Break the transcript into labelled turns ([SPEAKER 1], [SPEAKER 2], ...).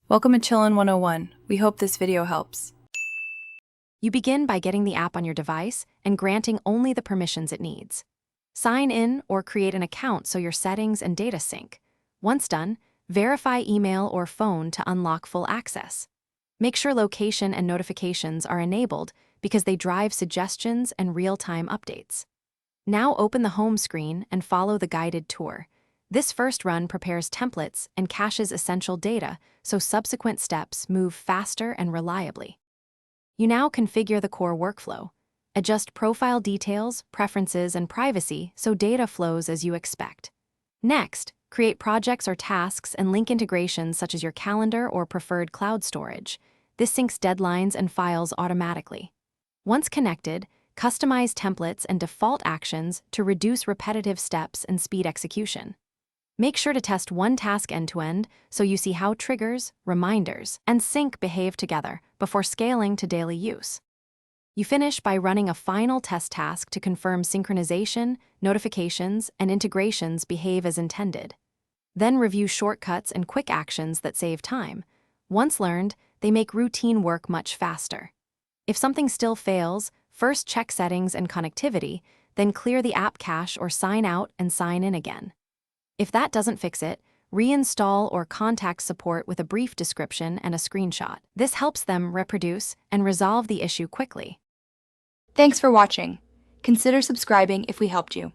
[SPEAKER 1] Welcome to Chillin' 101. We hope this video helps.
[SPEAKER 2] You begin by getting the app on your device and granting only the permissions it needs. Sign in or create an account so your settings and data sync. Once done, verify email or phone to unlock full access. Make sure location and notifications are enabled because they drive suggestions and real-time updates. Now open the home screen and follow the guided tour. This first run prepares templates and caches essential data so subsequent steps move faster and reliably. You now configure the core workflow. Adjust profile details, preferences, and privacy so data flows as you expect. Next, create projects or tasks and link integrations such as your calendar or preferred cloud storage. This syncs deadlines and files automatically. Once connected, customize templates and default actions to reduce repetitive steps and speed execution. Make sure to test one task end-to-end so you see how triggers, reminders, and sync behave together before scaling to daily use. You finish by running a final test task to confirm synchronization, notifications, and integrations behave as intended. Then review shortcuts and quick actions that save time. Once learned, they make routine work much faster. If something still fails, first check settings and connectivity, then clear the app cache or sign out and sign in again. If that doesn't fix it, reinstall or contact support with a brief description and a screenshot. This helps them reproduce and resolve the issue quickly.
[SPEAKER 3] Thanks for watching. Consider subscribing if we helped you.